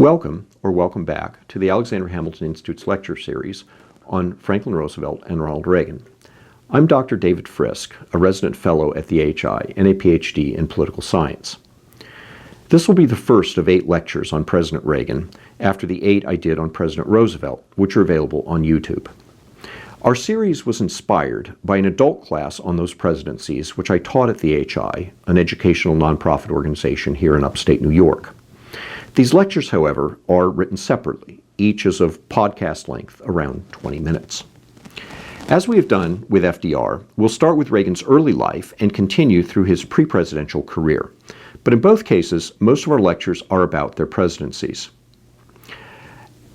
Welcome, or welcome back, to the Alexander Hamilton Institute's lecture series on Franklin Roosevelt and Ronald Reagan. I'm Dr. David Frisk, a resident fellow at the AHI and a PhD in political science. This will be the first of 8 lectures on President Reagan after the 8 I did on President Roosevelt, which are available on YouTube. Our series was inspired by an adult class on those presidencies, which I taught at the AHI, an educational nonprofit organization here in upstate New York. These lectures, however, are written separately. Each is of podcast length, around 20 minutes. As we have done with FDR, we'll start with Reagan's early life and continue through his pre-presidential career. But in both cases, most of our lectures are about their presidencies.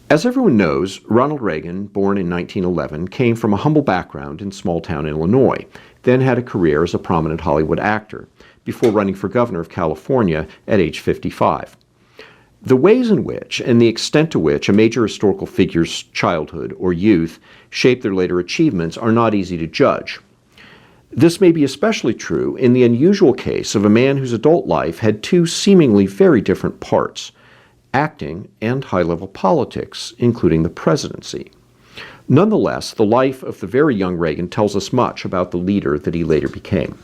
As everyone knows, Ronald Reagan, born in 1911, came from a humble background in small-town Illinois, then had a career as a prominent Hollywood actor, before running for governor of California at age 55. The ways in which and the extent to which a major historical figure's childhood or youth shaped their later achievements are not easy to judge. This may be especially true in the unusual case of a man whose adult life had 2 seemingly very different parts: acting and high-level politics, including the presidency. Nonetheless, the life of the very young Reagan tells us much about the leader that he later became.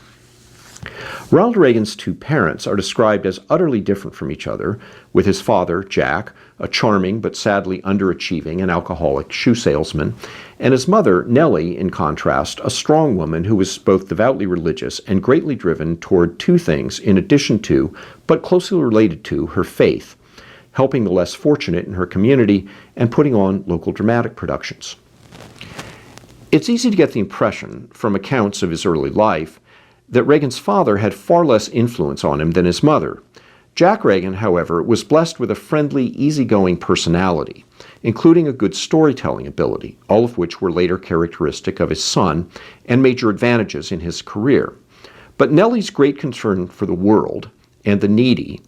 Ronald Reagan's 2 parents are described as utterly different from each other, with his father, Jack, a charming but sadly underachieving and alcoholic shoe salesman, and his mother, Nellie, in contrast, a strong woman who was both devoutly religious and greatly driven toward 2 things in addition to, but closely related to, her faith: helping the less fortunate in her community and putting on local dramatic productions. It's easy to get the impression, from accounts of his early life, that Reagan's father had far less influence on him than his mother. Jack Reagan, however, was blessed with a friendly, easygoing personality, including a good storytelling ability, all of which were later characteristic of his son and major advantages in his career. But Nellie's great concern for the world and the needy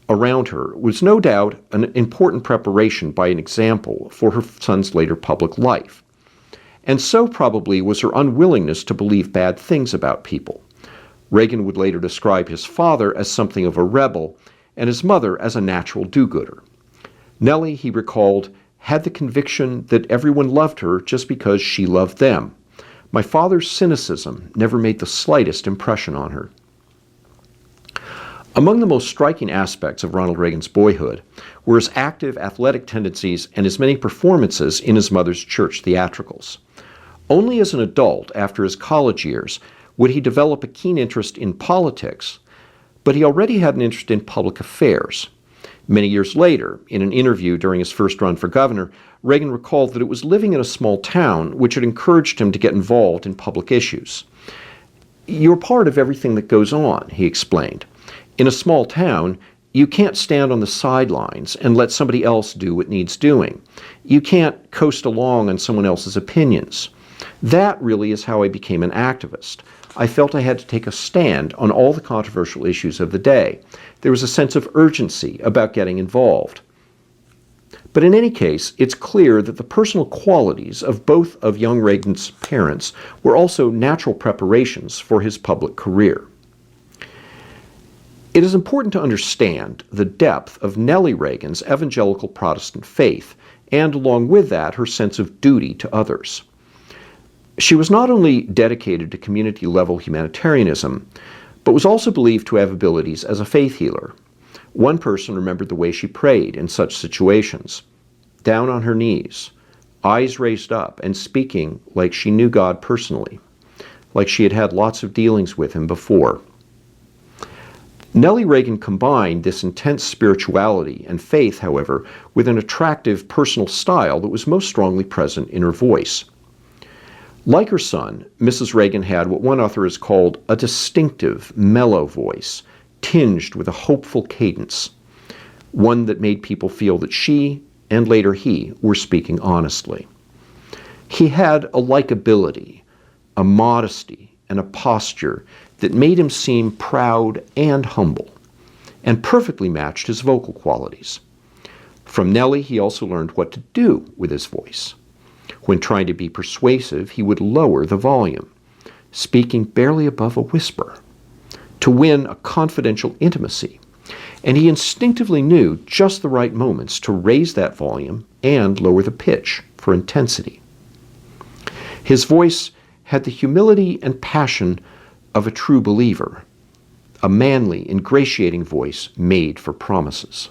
around her was no doubt an important preparation by an example for her son's later public life. And so probably was her unwillingness to believe bad things about people. Reagan would later describe his father as something of a rebel and his mother as a natural do-gooder. Nellie, he recalled, had the conviction that everyone loved her just because she loved them. My father's cynicism never made the slightest impression on her. Among the most striking aspects of Ronald Reagan's boyhood were his active athletic tendencies and his many performances in his mother's church theatricals. Only as an adult, after his college years, would he develop a keen interest in politics, but he already had an interest in public affairs. Many years later, in an interview during his first run for governor, Reagan recalled that it was living in a small town which had encouraged him to get involved in public issues. "You're part of everything that goes on," he explained. "In a small town, you can't stand on the sidelines and let somebody else do what needs doing. You can't coast along on someone else's opinions. That really is how I became an activist. I felt I had to take a stand on all the controversial issues of the day. There was a sense of urgency about getting involved." But in any case, it's clear that the personal qualities of both of young Reagan's parents were also natural preparations for his public career. It is important to understand the depth of Nellie Reagan's evangelical Protestant faith, and along with that, her sense of duty to others. She was not only dedicated to community-level humanitarianism, but was also believed to have abilities as a faith healer. One person remembered the way she prayed in such situations: down on her knees, eyes raised up, and speaking like she knew God personally, like she had had lots of dealings with him before. Nellie Reagan combined this intense spirituality and faith, however, with an attractive personal style that was most strongly present in her voice. Like her son, Mrs. Reagan had what one author has called a distinctive, mellow voice, tinged with a hopeful cadence, one that made people feel that she, and later he, were speaking honestly. He had a likability, a modesty, and a posture that made him seem proud and humble, and perfectly matched his vocal qualities. From Nellie, he also learned what to do with his voice. When trying to be persuasive, he would lower the volume, speaking barely above a whisper, to win a confidential intimacy. and he instinctively knew just the right moments to raise that volume and lower the pitch for intensity. His voice had the humility and passion of a true believer, a manly, ingratiating voice made for promises.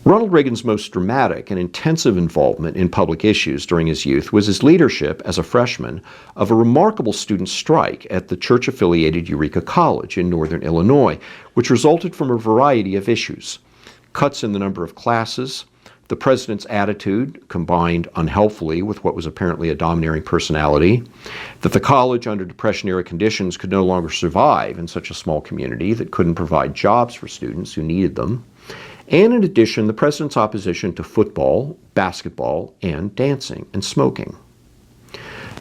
Ronald Reagan's most dramatic and intensive involvement in public issues during his youth was his leadership as a freshman of a remarkable student strike at the church-affiliated Eureka College in northern Illinois, which resulted from a variety of issues: cuts in the number of classes, the president's attitude, combined unhelpfully with what was apparently a domineering personality, that the college under Depression-era conditions could no longer survive in such a small community that couldn't provide jobs for students who needed them, and in addition, the president's opposition to football, basketball, and dancing and smoking.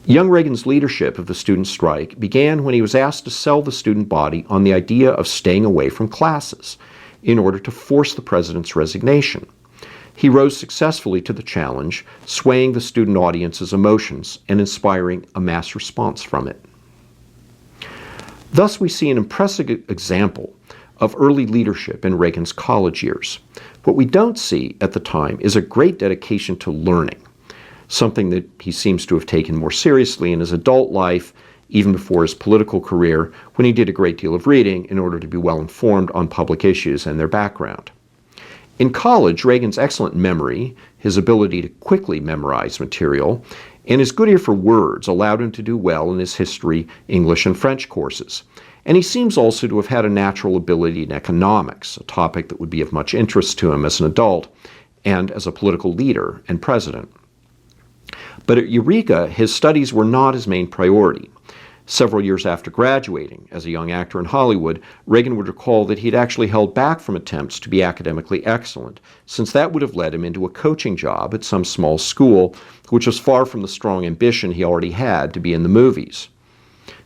Young Reagan's leadership of the student strike began when he was asked to sell the student body on the idea of staying away from classes in order to force the president's resignation. He rose successfully to the challenge, swaying the student audience's emotions and inspiring a mass response from it. Thus, we see an impressive example of early leadership in Reagan's college years. What we don't see at the time is a great dedication to learning, something that he seems to have taken more seriously in his adult life, even before his political career, when he did a great deal of reading in order to be well informed on public issues and their background. In college, Reagan's excellent memory, his ability to quickly memorize material, and his good ear for words allowed him to do well in his history, English, and French courses. And he seems also to have had a natural ability in economics, a topic that would be of much interest to him as an adult and as a political leader and president. But at Eureka, his studies were not his main priority. Several years after graduating as a young actor in Hollywood, Reagan would recall that he'd actually held back from attempts to be academically excellent, since that would have led him into a coaching job at some small school, which was far from the strong ambition he already had to be in the movies.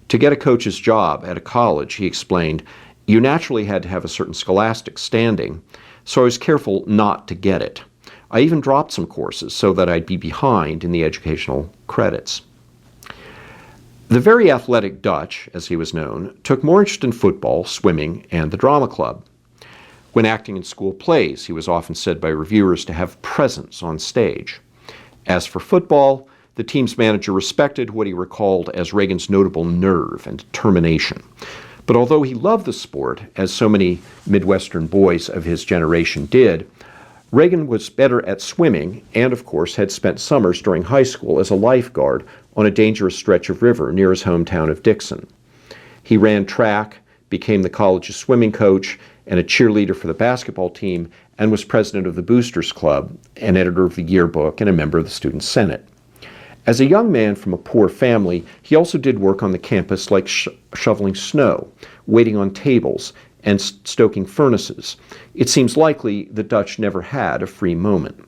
To get a coach's job at a college, he explained, you naturally had to have a certain scholastic standing, so I was careful not to get it. I even dropped some courses so that I'd be behind in the educational credits. The very athletic Dutch, as he was known, took more interest in football, swimming, and the drama club. When acting in school plays, he was often said by reviewers to have presence on stage. As for football, the team's manager respected what he recalled as Reagan's notable nerve and determination. But although he loved the sport, as so many Midwestern boys of his generation did, Reagan was better at swimming and, of course, had spent summers during high school as a lifeguard on a dangerous stretch of river near his hometown of Dixon. He ran track, became the college's swimming coach, and a cheerleader for the basketball team, and was president of the Boosters Club, an editor of the yearbook, and a member of the student senate. As a young man from a poor family, he also did work on the campus like shoveling snow, waiting on tables, and stoking furnaces. It seems likely the Dutch never had a free moment.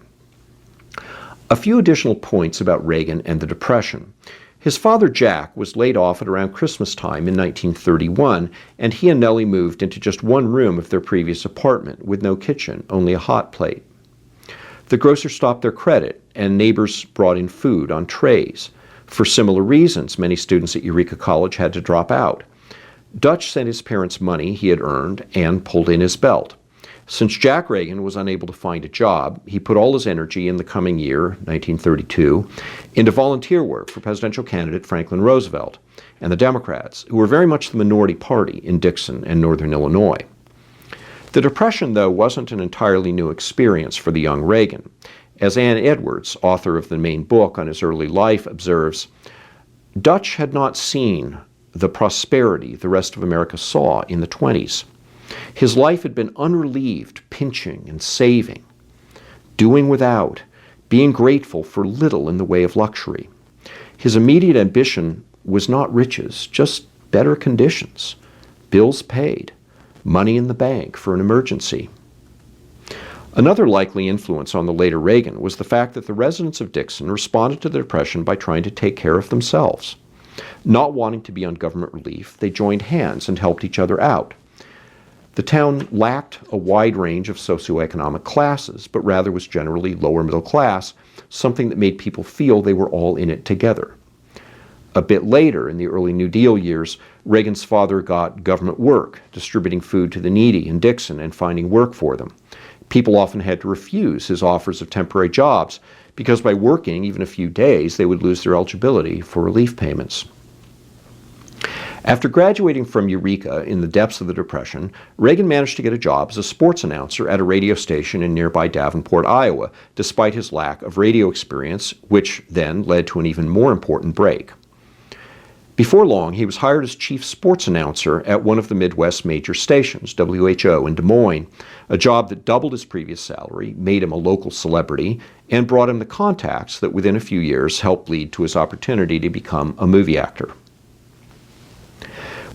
A few additional points about Reagan and the Depression. His father, Jack, was laid off at around Christmas time in 1931, and he and Nellie moved into just one room of their previous apartment with no kitchen, only a hot plate. The grocer stopped their credit, and neighbors brought in food on trays. For similar reasons, many students at Eureka College had to drop out. Dutch sent his parents money he had earned and pulled in his belt. Since Jack Reagan was unable to find a job, he put all his energy in the coming year, 1932, into volunteer work for presidential candidate Franklin Roosevelt and the Democrats, who were very much the minority party in Dixon and northern Illinois. The Depression, though, wasn't an entirely new experience for the young Reagan. As Ann Edwards, author of the main book on his early life, observes, Dutch had not seen the prosperity the rest of America saw in the 20s. His life had been unrelieved, pinching and saving, doing without, being grateful for little in the way of luxury. His immediate ambition was not riches, just better conditions, bills paid, money in the bank for an emergency. Another likely influence on the later Reagan was the fact that the residents of Dixon responded to the Depression by trying to take care of themselves. Not wanting to be on government relief, they joined hands and helped each other out. The town lacked a wide range of socioeconomic classes, but rather was generally lower middle class, something that made people feel they were all in it together. A bit later, in the early New Deal years, Reagan's father got government work, distributing food to the needy in Dixon and finding work for them. People often had to refuse his offers of temporary jobs because by working even a few days, they would lose their eligibility for relief payments. After graduating from Eureka in the depths of the Depression, Reagan managed to get a job as a sports announcer at a radio station in nearby Davenport, Iowa, despite his lack of radio experience, which then led to an even more important break. Before long, he was hired as chief sports announcer at one of the Midwest major stations, WHO in Des Moines, a job that doubled his previous salary, made him a local celebrity, and brought him the contacts that within a few years helped lead to his opportunity to become a movie actor.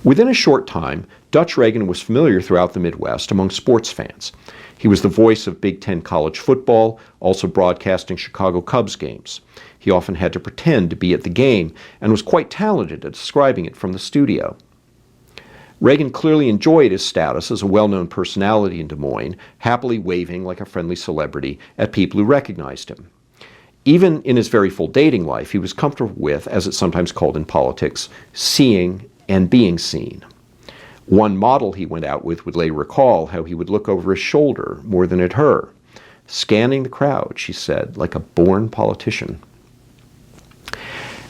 Within a short time, Dutch Reagan was familiar throughout the Midwest among sports fans. He was the voice of Big Ten college football, also broadcasting Chicago Cubs games. He often had to pretend to be at the game and was quite talented at describing it from the studio. Reagan clearly enjoyed his status as a well-known personality in Des Moines, happily waving like a friendly celebrity at people who recognized him. Even in his very full dating life, he was comfortable with, as it's sometimes called in politics, seeing and being seen. One model he went out with would later recall how he would look over his shoulder more than at her, scanning the crowd, she said, like a born politician.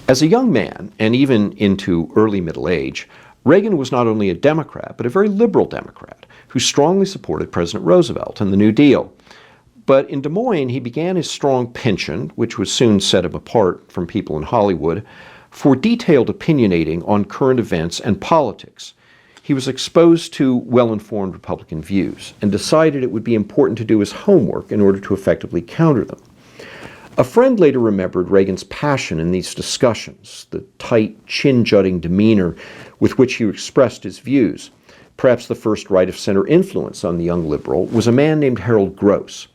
As a young man, and even into early middle age, Reagan was not only a Democrat, but a very liberal Democrat who strongly supported President Roosevelt and the New Deal. But in Des Moines, he began his strong penchant, which would soon set him apart from people in Hollywood, for detailed opinionating on current events and politics. He was exposed to well-informed Republican views and decided it would be important to do his homework in order to effectively counter them. A friend later remembered Reagan's passion in these discussions, the tight, chin-jutting demeanor with which he expressed his views. Perhaps the first right-of-center influence on the young liberal was a man named Harold Gross,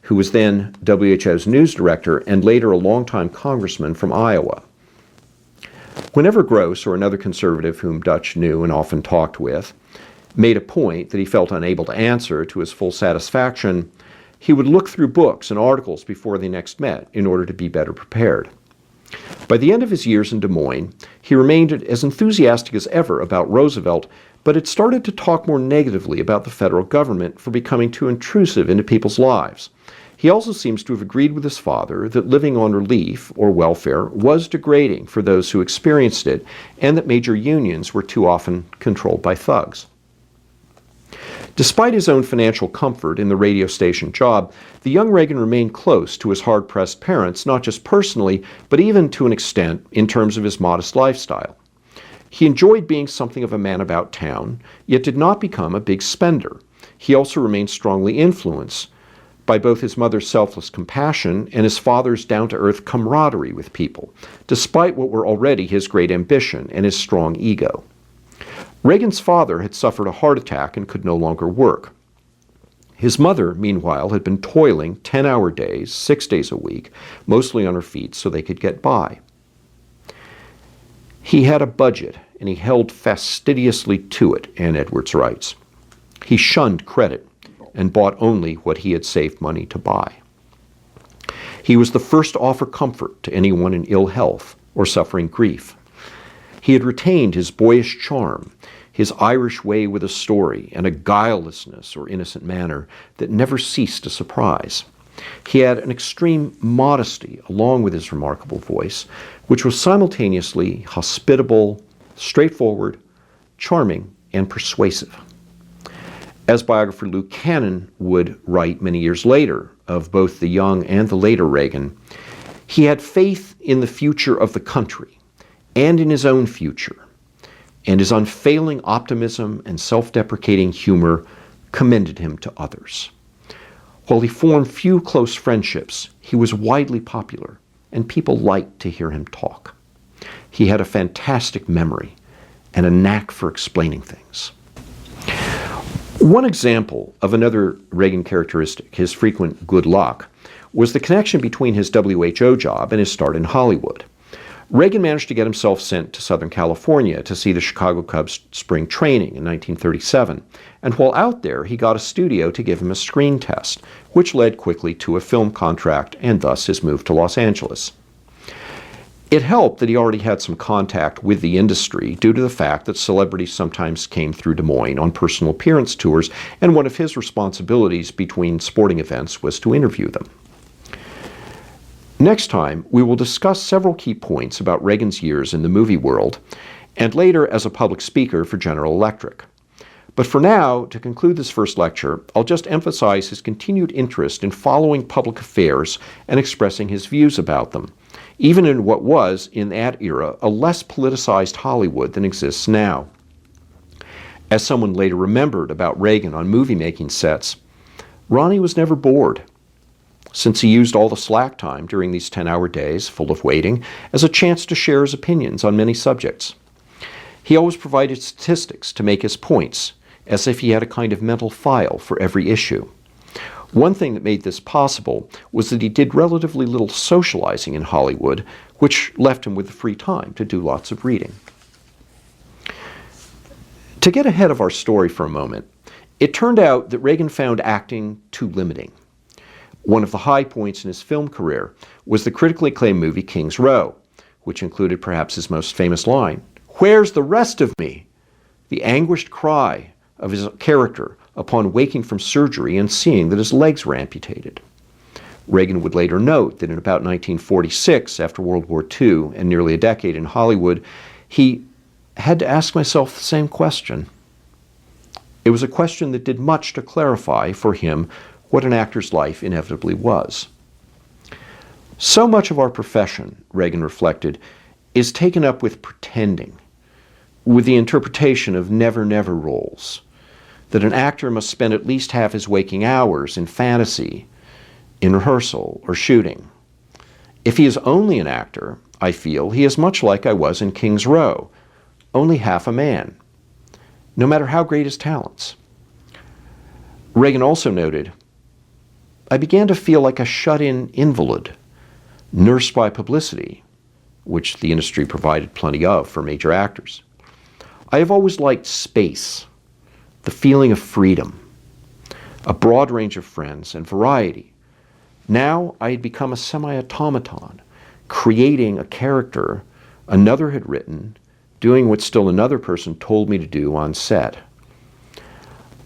who was then WHO's news director and later a longtime congressman from Iowa. Whenever Gross, or another conservative whom Dutch knew and often talked with, made a point that he felt unable to answer to his full satisfaction, he would look through books and articles before they next met in order to be better prepared. By the end of his years in Des Moines, he remained as enthusiastic as ever about Roosevelt, but had started to talk more negatively about the federal government for becoming too intrusive into people's lives. He also seems to have agreed with his father that living on relief or welfare was degrading for those who experienced it, and that major unions were too often controlled by thugs. Despite his own financial comfort in the radio station job, the young Reagan remained close to his hard-pressed parents, not just personally, but even to an extent in terms of his modest lifestyle. He enjoyed being something of a man about town, yet did not become a big spender. He also remained strongly influenced by both his mother's selfless compassion and his father's down-to-earth camaraderie with people, despite what were already his great ambition and his strong ego. Reagan's father had suffered a heart attack and could no longer work. His mother, meanwhile, had been toiling 10-hour days, 6 days a week, mostly on her feet so they could get by. He had a budget, and he held fastidiously to it, Ann Edwards writes. He shunned credit and bought only what he had saved money to buy. He was the first to offer comfort to anyone in ill health or suffering grief. He had retained his boyish charm, his Irish way with a story, and a guilelessness or innocent manner that never ceased to surprise. He had an extreme modesty along with his remarkable voice, which was simultaneously hospitable, straightforward, charming, and persuasive. As biographer Lou Cannon would write many years later of both the young and the later Reagan, he had faith in the future of the country and in his own future, and his unfailing optimism and self-deprecating humor commended him to others. While he formed few close friendships, he was widely popular, and people liked to hear him talk. He had a fantastic memory and a knack for explaining things. One example of another Reagan characteristic, his frequent good luck, was the connection between his WHO job and his start in Hollywood. Reagan managed to get himself sent to Southern California to see the Chicago Cubs spring training in 1937, and while out there he got a studio to give him a screen test, which led quickly to a film contract and thus his move to Los Angeles. It helped that he already had some contact with the industry due to the fact that celebrities sometimes came through Des Moines on personal appearance tours, and one of his responsibilities between sporting events was to interview them. Next time, we will discuss several key points about Reagan's years in the movie world, and later as a public speaker for General Electric. But for now, to conclude this first lecture, I'll just emphasize his continued interest in following public affairs and expressing his views about them, even in what was, in that era, a less politicized Hollywood than exists now. As someone later remembered about Reagan on movie-making sets, Ronnie was never bored, since he used all the slack time during these 10-hour days, full of waiting, as a chance to share his opinions on many subjects. He always provided statistics to make his points, as if he had a kind of mental file for every issue. One thing that made this possible was that he did relatively little socializing in Hollywood, which left him with the free time to do lots of reading. To get ahead of our story for a moment, it turned out that Reagan found acting too limiting. One of the high points in his film career was the critically acclaimed movie King's Row, which included perhaps his most famous line, "Where's the rest of me?" The anguished cry of his character upon waking from surgery and seeing that his legs were amputated. Reagan would later note that in about 1946, after World War II and nearly a decade in Hollywood, he had to ask myself the same question. It was a question that did much to clarify for him what an actor's life inevitably was. So much of our profession, Reagan reflected, is taken up with pretending, with the interpretation of never-never roles, that an actor must spend at least half his waking hours in fantasy, in rehearsal, or shooting. If he is only an actor, I feel he is much like I was in King's Row, only half a man, no matter how great his talents. Reagan also noted, I began to feel like a shut-in invalid, nursed by publicity, which the industry provided plenty of for major actors. I have always liked space, the feeling of freedom, a broad range of friends, and variety. Now I had become a semi-automaton, creating a character another had written, doing what still another person told me to do on set.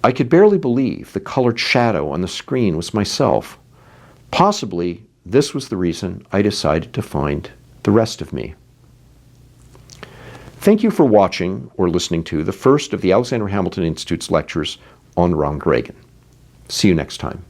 I could barely believe the colored shadow on the screen was myself. Possibly this was the reason I decided to find the rest of me. Thank you for watching or listening to the first of the Alexander Hamilton Institute's lectures on Ronald Reagan. See you next time.